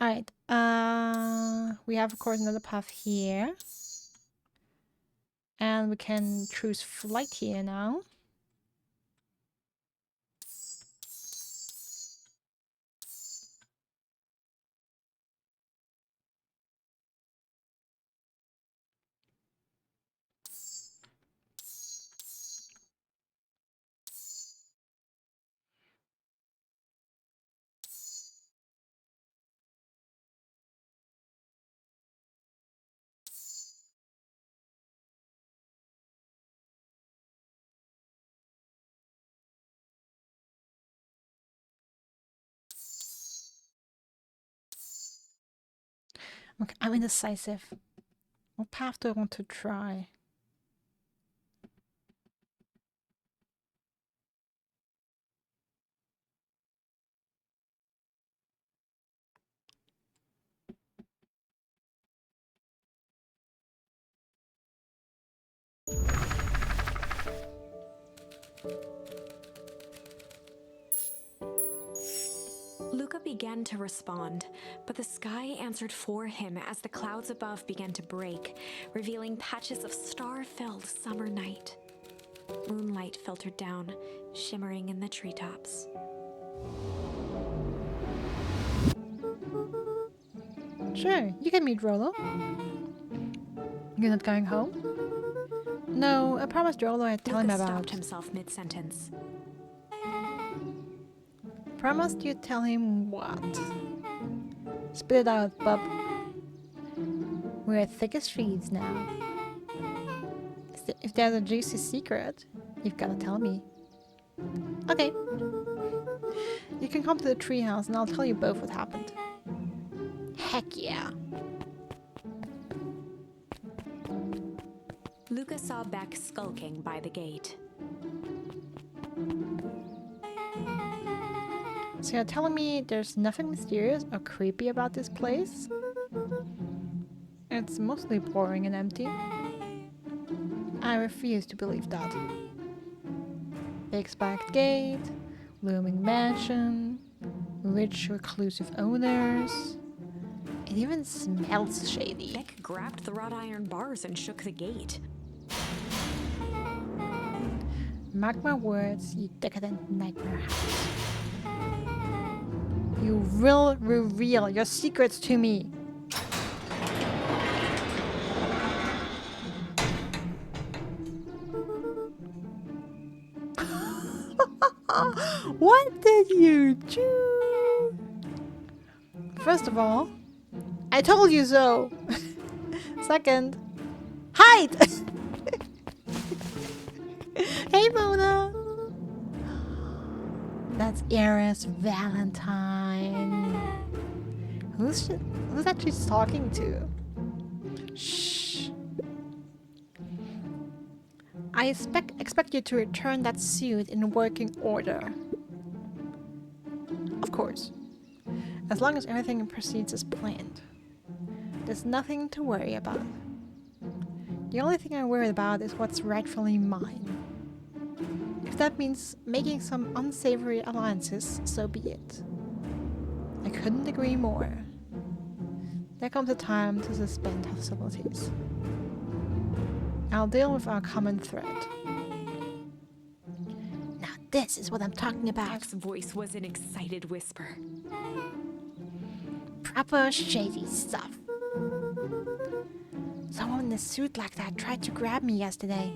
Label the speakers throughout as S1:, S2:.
S1: Alright, we have of course another path here. And we can choose flight here now. Okay, I'm indecisive. What path do I want to try?
S2: Luca began to respond, but the sky answered for him as the clouds above began to break, revealing patches of star-filled summer night. Moonlight filtered down, shimmering in the treetops.
S1: Sure, you can meet Rolo. You're not going home? No, I promised Rolo I'd tell him
S2: Luca
S1: about...
S2: stopped himself mid-sentence.
S1: Promised you'd tell him what? Spit it out, bub. We're thick as thieves now. If there's a juicy secret, you've gotta tell me. Okay. You can come to the treehouse and I'll tell you both what happened. Heck yeah.
S2: Luca saw Beck skulking by the gate.
S1: So you're telling me there's nothing mysterious or creepy about this place? It's mostly boring and empty. I refuse to believe that. Big spiked gate, looming mansion, rich reclusive owners. It even smells shady.
S2: Beck grabbed the wrought iron bars and shook the gate.
S1: Mark my words, you decadent nightmare house. You will reveal your secrets to me. What did you do? First of all, I told you so. Second, hide! Hey, Mona! That's Eris Valentine. Who's that she's talking to? Shh. I expect you to return that suit in working order. Of course. As long as everything proceeds as planned. There's nothing to worry about. The only thing I worry about is what's rightfully mine. If that means making some unsavory alliances, so be it. I couldn't agree more. There comes a time to suspend hostilities. I'll deal with our common threat. Now this is what I'm talking about.
S2: Beck's voice was an excited whisper.
S1: Proper shady stuff. Someone in a suit like that tried to grab me yesterday.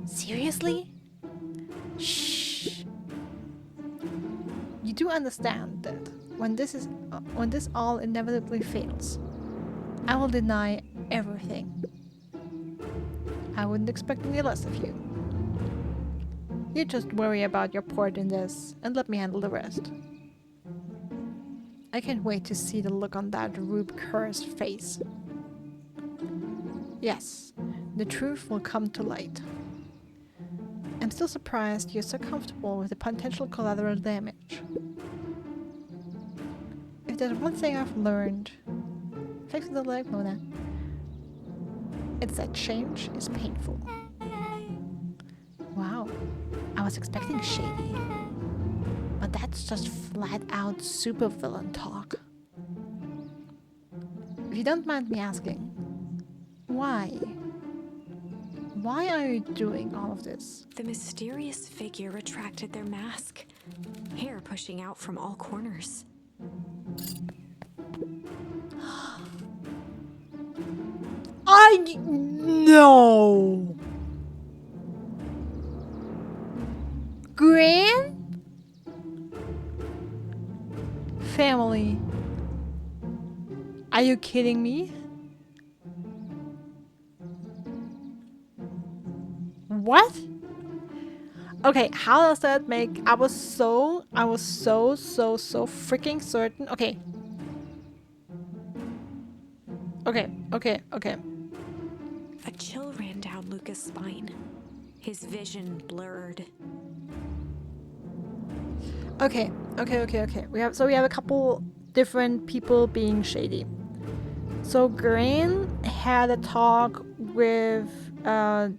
S1: Seriously? Shh. You do understand that when this all inevitably fails, I will deny everything. I wouldn't expect any less of you. You just worry about your part in this and let me handle the rest. I can't wait to see the look on that Rube Kerr's face. Yes, the truth will come to light. I'm still surprised you're so comfortable with the potential collateral damage. If there's one thing I've learned, thanks to the leg, Mona, it's that change is painful. Wow, I was expecting shady, but that's just flat out supervillain talk. If you don't mind me asking, why? Why are you doing all of this?
S2: The mysterious figure retracted their mask, hair pushing out from all corners.
S1: No. Gran? Family. Are you kidding me? What? Okay, how does that make... I was so freaking certain. Okay. Okay.
S2: A chill ran down Luca's spine. His vision blurred.
S1: Okay. We have a couple different people being shady. So Gran had a talk with the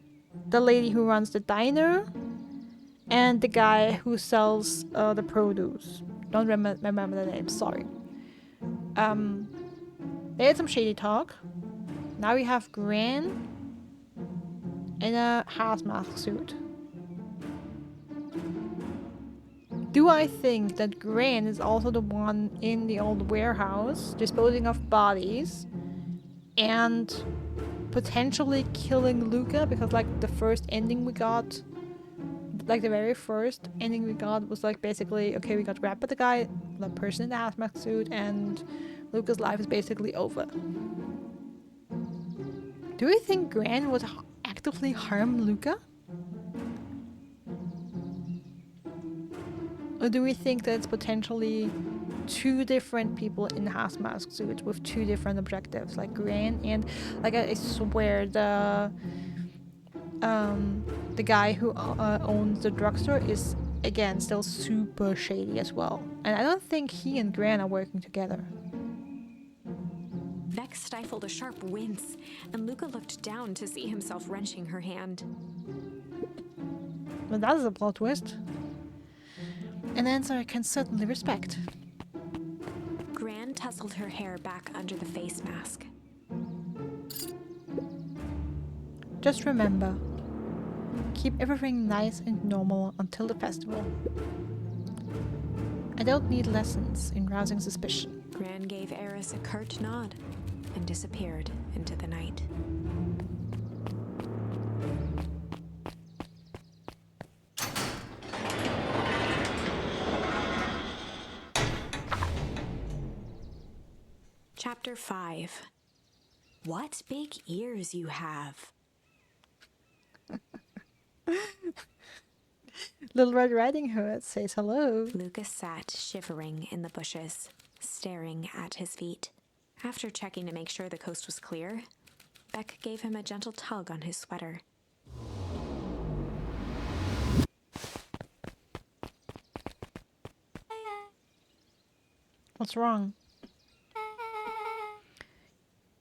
S1: lady who runs the diner and the guy who sells the produce. Don't remember the name, sorry. They had some shady talk. Now we have Gran in a hazmat suit. Do I think that Gran is also the one in the old warehouse disposing of bodies and potentially killing Luca? Because like the first ending we got, like the very first ending we got was like basically, okay, we got grabbed by the person in the hazmat suit, and Luca's life is basically over. Do you think Gran would actively harm Luca? Or do we think that it's potentially two different people in hazmat suits with two different objectives, like Gran and like I swear the guy who owns the drugstore is again still super shady as well, and I don't think he and Gran are working together.
S2: Vex stifled a sharp wince, and Luca looked down to see himself wrenching her hand.
S1: Well, that is a plot twist. An answer I can certainly respect.
S2: Gran tousled her hair back under the face mask.
S1: Just remember, keep everything nice and normal until the festival. I don't need lessons in rousing suspicion.
S2: Gran gave Eris a curt nod and disappeared into the night. Chapter 5. What big ears you have.
S1: Little Red Riding Hood says hello.
S2: Lucas sat shivering in the bushes, staring at his feet. After checking to make sure the coast was clear, Beck gave him a gentle tug on his sweater.
S1: What's wrong?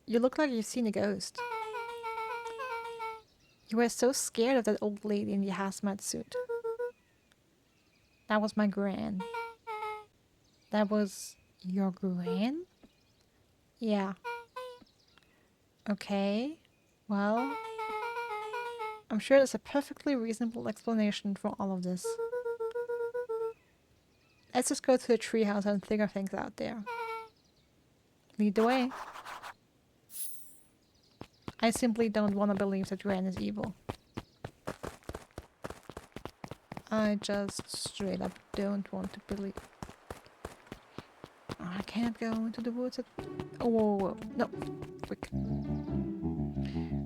S1: You look like you've seen a ghost. You were so scared of that old lady in the hazmat suit. That was my Gran. That was your Gran? Yeah. Okay. Well, I'm sure there's a perfectly reasonable explanation for all of this. Let's just go to the treehouse and figure things out there. Lead the way. I simply don't want to believe that Gran is evil. I just straight up don't want to believe. I cannot go into the woods at... Oh, whoa. No. Quick.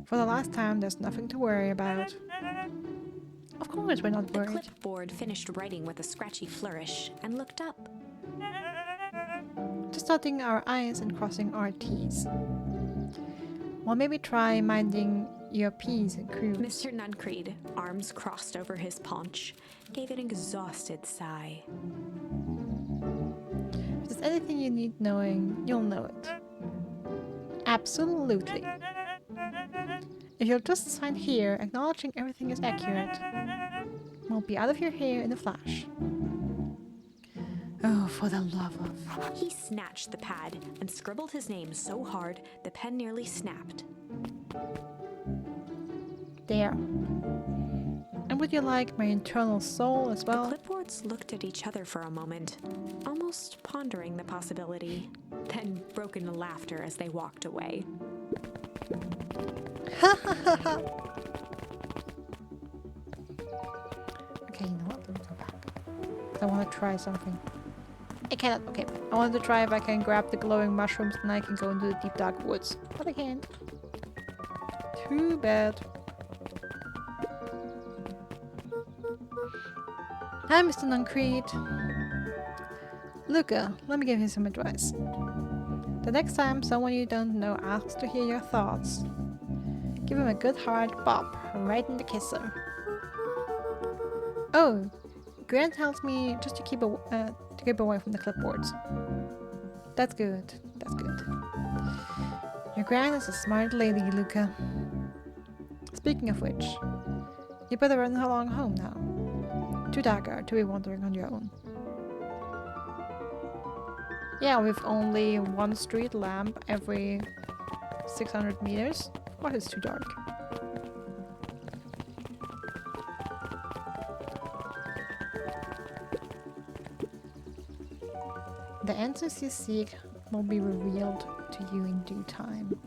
S1: For the last time, there's nothing to worry about. Of course we're not
S2: The
S1: worried.
S2: clipboard finished writing with a scratchy flourish and looked up.
S1: Just dotting our I's and crossing our T's. Well, maybe try minding your P's and Q's.
S2: Mr. Nuncreed, arms crossed over his paunch, gave an exhausted sigh.
S1: If there's anything you need knowing, you'll know it. Absolutely. If you'll just sign here, acknowledging everything is accurate, we'll be out of your hair in a flash. Oh, for the love of...
S2: He snatched the pad and scribbled his name so hard the pen nearly snapped.
S1: There. And would you like my internal soul as well?
S2: The clipboards looked at each other for a moment, almost pondering the possibility, then broke into laughter as they walked away.
S1: Ha ha ha ha! Okay, you know what? Let me go back. I want to try something. I cannot. Okay, I wanted to try if I can grab the glowing mushrooms and I can go into the deep dark woods. But I can't. Too bad. Hi, Mr. Concrete. Luca, let me give you some advice. The next time someone you don't know asks to hear your thoughts, give him a good hard bop right in the kisser. Oh, Grant tells me just to keep away from the clipboards. That's good. That's good. Your Gran is a smart lady, Luca. Speaking of which, you better run along home now. Too dark to be wandering on your own. Yeah, with only one street lamp every 600 meters. What is too dark? The answers you seek will be revealed to you in due time.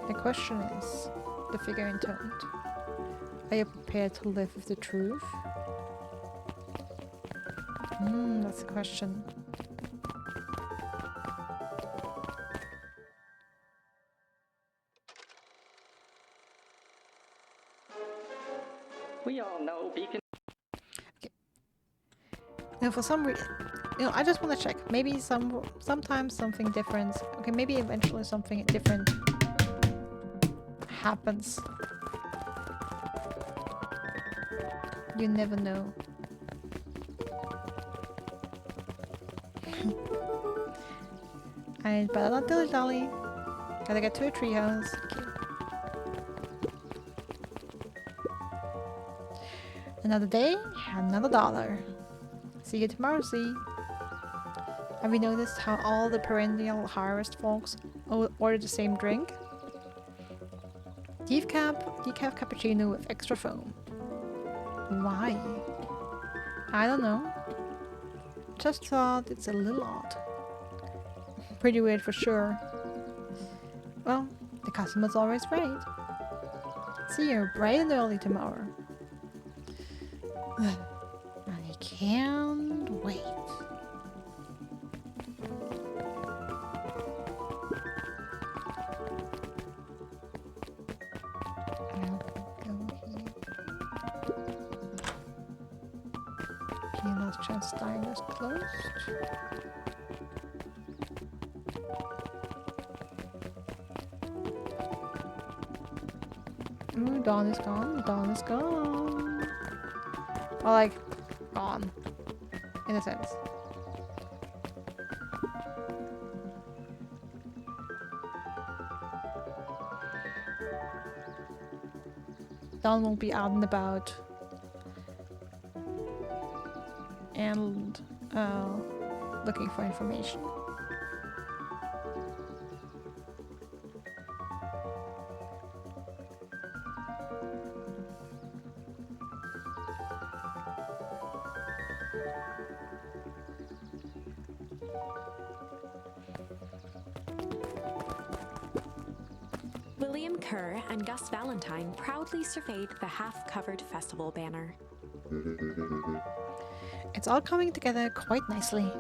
S1: The question is, the figure intoned. Are you prepared to live with the truth? That's the question.
S3: We all know Beacon.
S1: Okay. Now, for some reason, I just want to check. Maybe sometimes something different. Okay, maybe eventually something different happens. You never know. I better not dilly-dally. Gotta get to a treehouse. Okay. Another day, another dollar. See you tomorrow, see. Have you noticed how all the perennial harvest folks order the same drink? Decaf cappuccino with extra foam. Why? I don't know. Just thought it's a little odd. Pretty weird for sure. Well, the customer's always right. See you bright and early tomorrow. I can't wait. Okay, last chance diner is closed. Ooh, dawn is gone. Dawn is gone. Well, like, gone. In a sense. Dawn won't be out and about. And looking for information.
S2: William Kerr and Gus Valentine proudly surveyed the half-covered festival banner.
S1: It's all coming together quite nicely.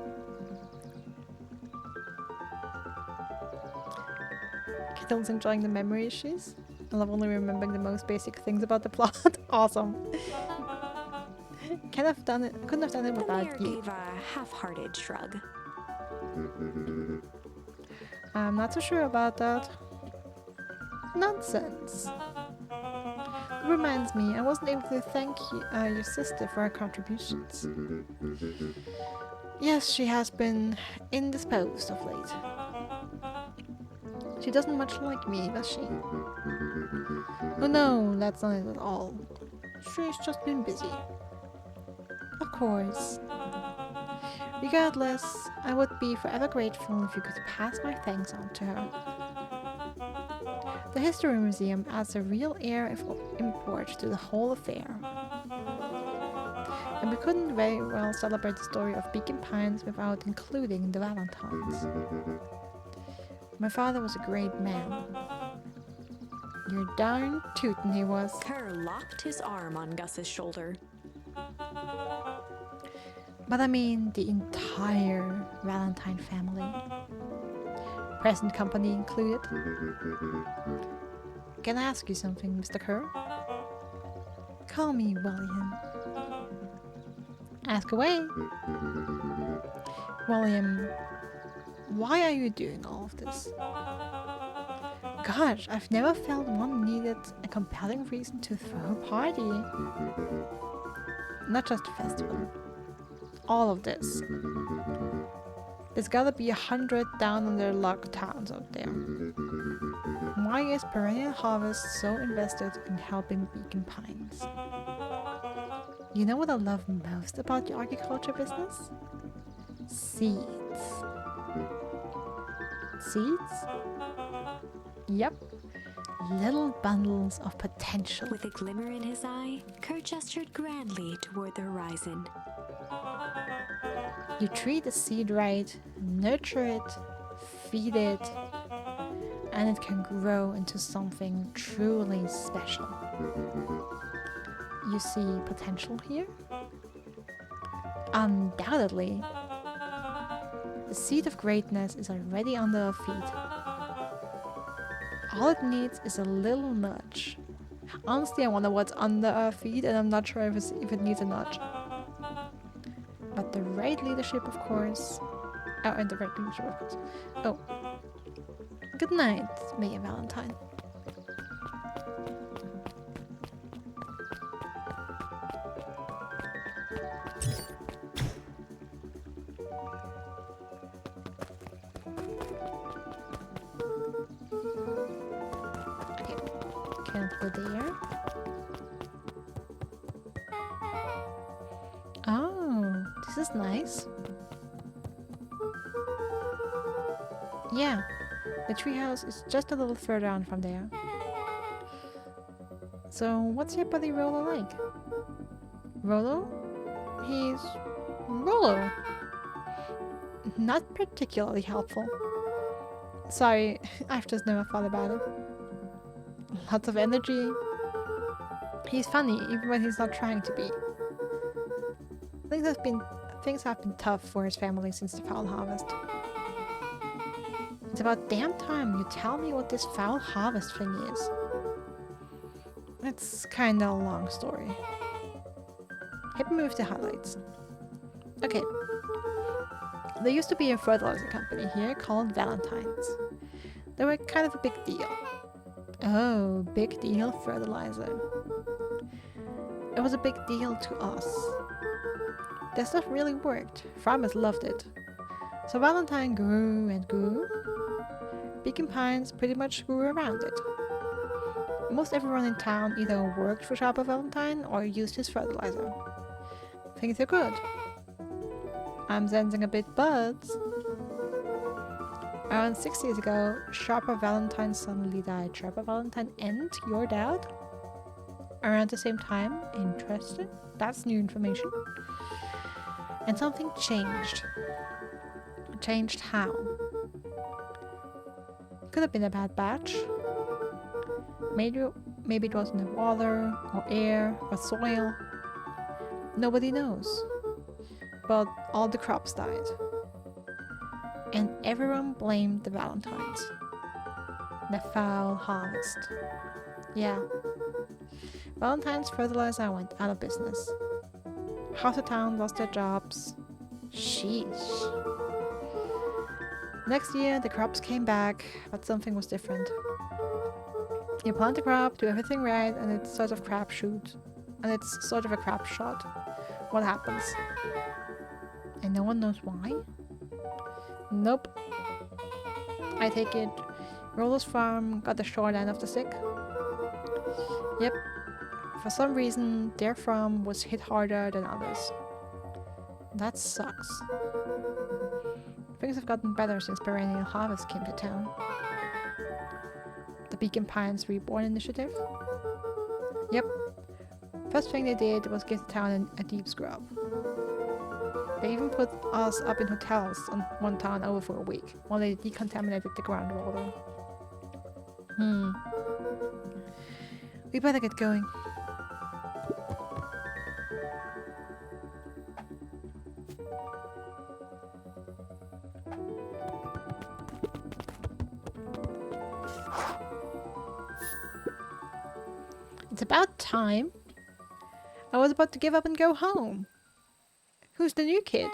S1: Kettle's enjoying the memory issues. I love only remembering the most basic things about the plot. Awesome. Couldn't have done it
S2: The mayor
S1: without you.
S2: gave a half-hearted shrug.
S1: I'm not so sure about that. Nonsense. Reminds me, I wasn't able to thank you, your sister for her contributions. Yes, she has been indisposed of late. She doesn't much like me, does she? Oh no, that's not it at all. She's just been busy. Of course. Regardless, I would be forever grateful if you could pass my thanks on to her. The History Museum adds a real air of import to the whole affair. And we couldn't very well celebrate the story of Beacon Pines without including the Valentines. My father was a great man. You're darn tootin' he was.
S2: Kerr locked his arm on Gus's shoulder.
S1: But I mean the entire Valentine family. Present company included. Can I ask you something, Mr. Kerr? Call me William. Ask away. William, why are you doing all of this? Gosh, I've never felt one needed a compelling reason to throw a party. Not just a festival. All of this. There's gotta be 100 down on their luck towns out there. Why is Perennial Harvest so invested in helping Beacon Pines? You know what I love most about the agriculture business? Seeds. Seeds? Yep. Little bundles of potential.
S2: With a glimmer in his eye, Kerr gestured grandly toward the horizon.
S1: You treat a seed right, nurture it, feed it, and it can grow into something truly special. You see potential here? Undoubtedly. The seed of greatness is already under our feet. All it needs is a little nudge. Honestly, I wonder what's under our feet, and I'm not sure if it needs a nudge. But the right leadership, of course. Oh, and the right leadership, of course. Oh. Good night, Mayor Valentine. Okay, can't go there. Oh, this is nice. Yeah, the treehouse is just a little further on from there. So, what's your buddy Rolo like? Rolo? He's Rolo. Not particularly helpful. Sorry, I've just never thought about it. Lots of energy. He's funny, even when he's not trying to be. Things have been tough for his family since the foul harvest. It's about damn time you tell me what this foul harvest thing is. It's kinda a long story. Hit me with the highlights. Okay. There used to be a fertilizer company here called Valentine's. They were kind of a big deal. Oh, big deal fertilizer. It was a big deal to us. Their stuff really worked. Farmers loved it. So Valentine grew and grew. Beacon Pines pretty much grew around it. Most everyone in town either worked for Sharper Valentine or used his fertilizer. Things are good. I'm sensing a bit buds. Around 6 years ago, Sharper Valentine suddenly died. Sharper Valentine and your dad? Around the same time? Interesting. That's new information. And something changed. Changed how? Could have been a bad batch. Maybe it was in the water, or air, or soil. Nobody knows. But all the crops died. And everyone blamed the Valentines. The foul harvest. Yeah. Valentine's fertilizer went out of business. Half the town lost their jobs. Sheesh. Next year, the crops came back, but something was different. You plant a crop, do everything right, and it's sort of crapshoot. And it's sort of a crap shot. What happens? And no one knows why? Nope. I take it Rollo's farm got the short end of the stick. Yep. For some reason, their farm was hit harder than others. That sucks. Things have gotten better since Perennial Harvest came to town. The Beacon Pines Reborn Initiative? Yep. First thing they did was give the town a deep scrub. They even put us up in hotels on one town over for a week, while they decontaminated the groundwater. We better get going. It's about time. I was about to give up and go home. Who's the new kid?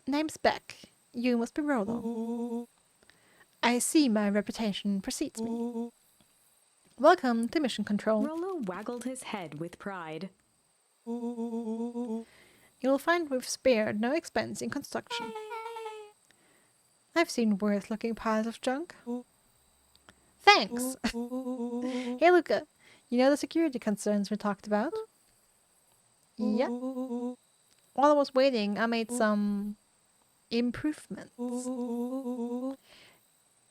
S1: Name's Beck. You must be Rolo. I see my reputation precedes me. Welcome to Mission Control.
S2: Rolo waggled his head with pride.
S1: You'll find we've spared no expense in construction. I've seen worse-looking piles of junk. Thanks! Hey, Luca. You know the security concerns we talked about? Yeah. While I was waiting, I made some improvements.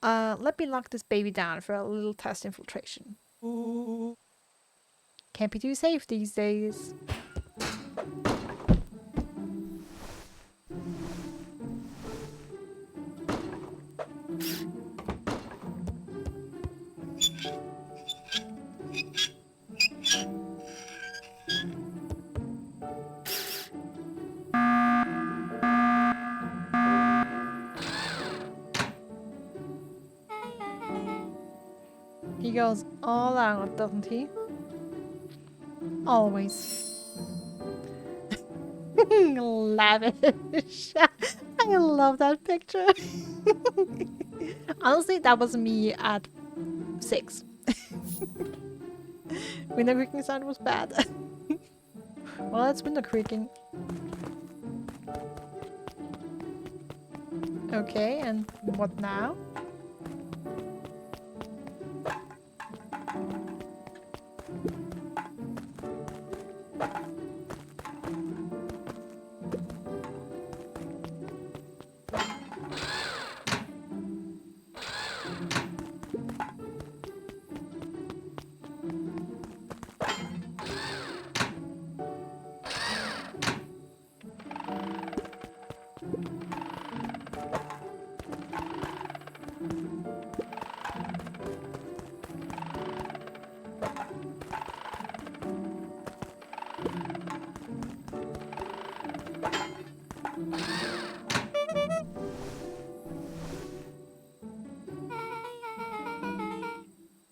S1: Let me lock this baby down for a little test infiltration. Can't be too safe these days. He goes all out, doesn't he? Always. Lavish. I love that picture. Honestly, that was me at 6. Window creaking sound was bad. Well, it's window creaking. Okay, and what now?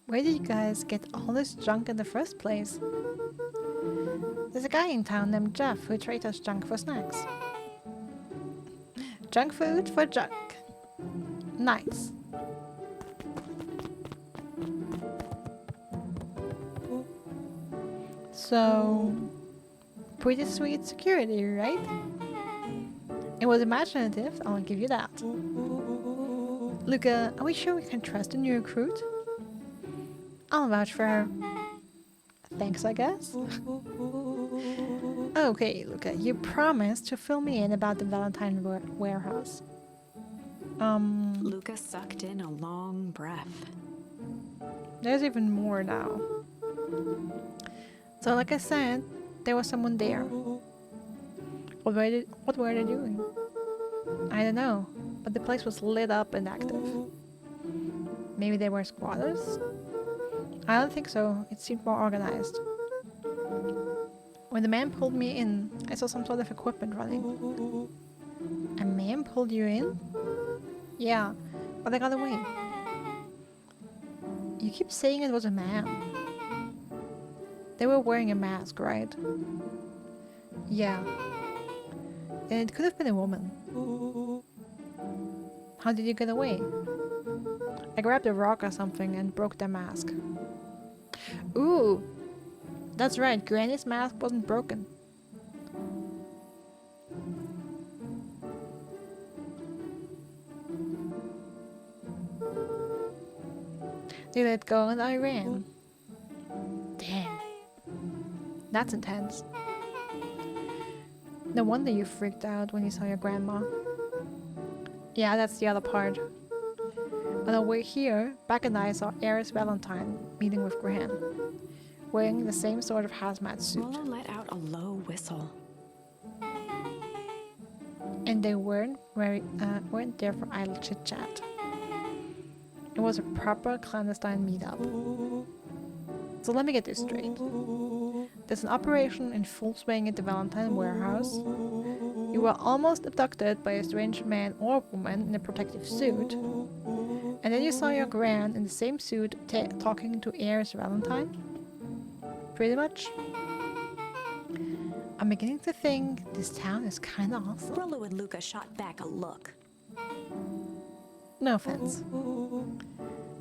S1: Where did you guys get all this junk in the first place? There's a guy in town named Jeff who trades us junk for snacks. Junk food for junk. Nice. So, pretty sweet security, right? It was imaginative, I'll give you that. Luca, are we sure we can trust the new recruit? I'll vouch for her. Thanks, I guess. Okay, Luca, you promised to fill me in about the Valentine warehouse.
S2: Luca sucked in a long breath.
S1: There's even more now. So like I said, there was someone there. What were they doing? I don't know, but the place was lit up and active. Maybe they were squatters? I don't think so. It seemed more organized. When the man pulled me in, I saw some sort of equipment running. A man pulled you in? Yeah, but I got away. You keep saying it was a man. They were wearing a mask, right? Yeah. Then it could have been a woman. How did you get away? I grabbed a rock or something and broke their mask. Ooh! That's right, Granny's mask wasn't broken. They let go and I ran. Damn. That's intense. No wonder you freaked out when you saw your grandma. Yeah, that's the other part. On our way here, Beck and I saw Eris Valentine meeting with Gran, wearing the same sort of hazmat suit.
S2: Rollo let out a low whistle.
S1: And they weren't there for idle chit-chat. It was a proper clandestine meetup. So let me get this straight. There's an operation in full swing at the Valentine warehouse. You were almost abducted by a strange man or woman in a protective suit. And then you saw your Gran in the same suit talking to Eris Valentine? Pretty much. I'm beginning to think this town is kinda awesome.
S2: Rollo and Luca shot back a look.
S1: No offense.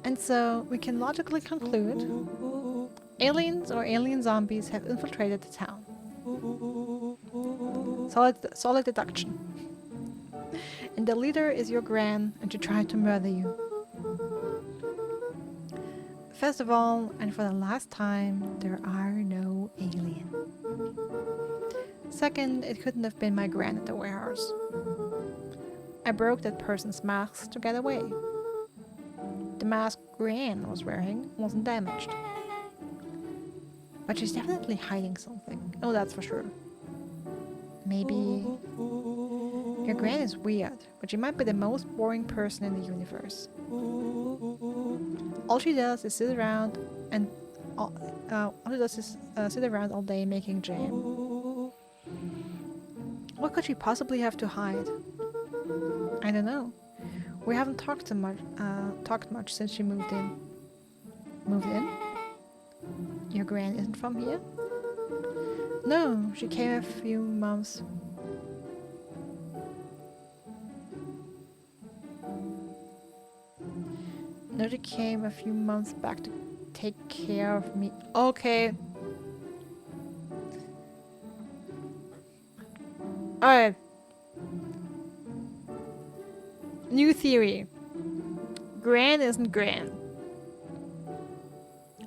S1: And so, we can logically conclude aliens or alien zombies have infiltrated the town. Solid deduction. And the leader is your Gran, and she tried to murder you. First of all, and for the last time, there are no aliens. Second, it couldn't have been my Gran at the warehouse. I broke that person's mask to get away. The mask Gran was wearing wasn't damaged. But she's definitely hiding something. Oh, that's for sure. Maybe... Your Gran is weird, but she might be the most boring person in the universe. All she does is sit around all day making jam. What could she possibly have to hide? I don't know. We haven't talked much since she moved in. Moved in? Your Gran isn't from here? No, she came a few months. No, she came a few months back to take care of me. Okay. Alright. New theory. Gran isn't Gran.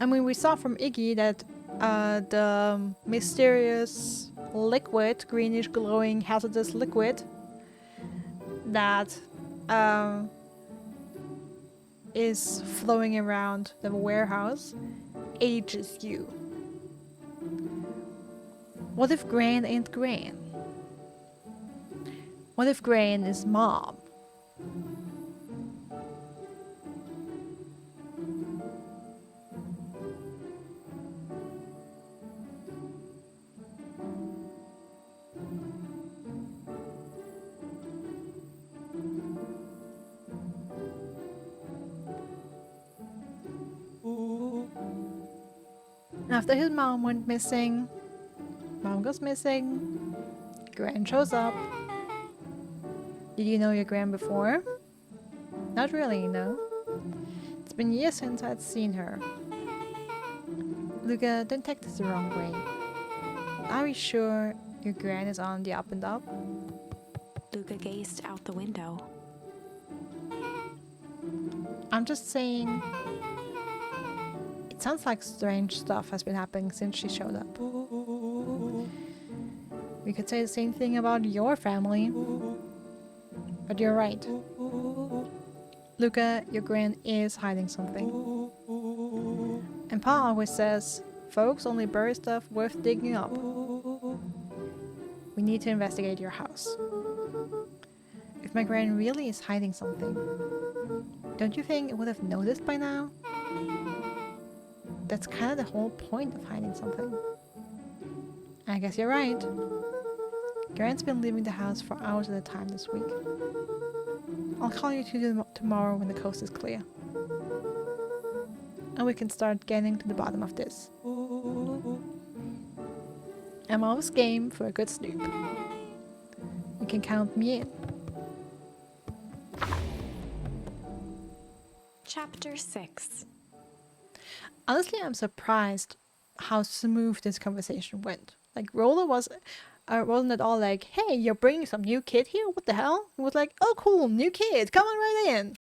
S1: I mean, we saw from Iggy that the mysterious liquid, greenish glowing hazardous liquid that is flowing around the warehouse ages you. What if Gran ain't Gran? What if Gran is Mom? After his mom went missing, Mom goes missing, Gran shows up. Did you know your Gran before? Not really, no. It's been years since I'd seen her. Luca, don't take this the wrong way. Are we sure your Gran is on the up and up?
S2: Luca gazed out the window.
S1: I'm just saying... It sounds like strange stuff has been happening since she showed up. We could say the same thing about your family. But you're right. Luca, your Gran is hiding something. And Pa always says, folks only bury stuff worth digging up. We need to investigate your house. If my Gran really is hiding something, don't you think it would have noticed by now? That's kind of the whole point of hiding something. I guess you're right. Gran's been leaving the house for hours at a time this week. I'll call you tomorrow when the coast is clear. And we can start getting to the bottom of this. I'm always game for a good snoop. You can count me in.
S2: Chapter 6.
S1: Honestly, I'm surprised how smooth this conversation went. Like, Roller wasn't at all like, hey, you're bringing some new kid here? What the hell? It was like, oh cool, new kid, come on right in.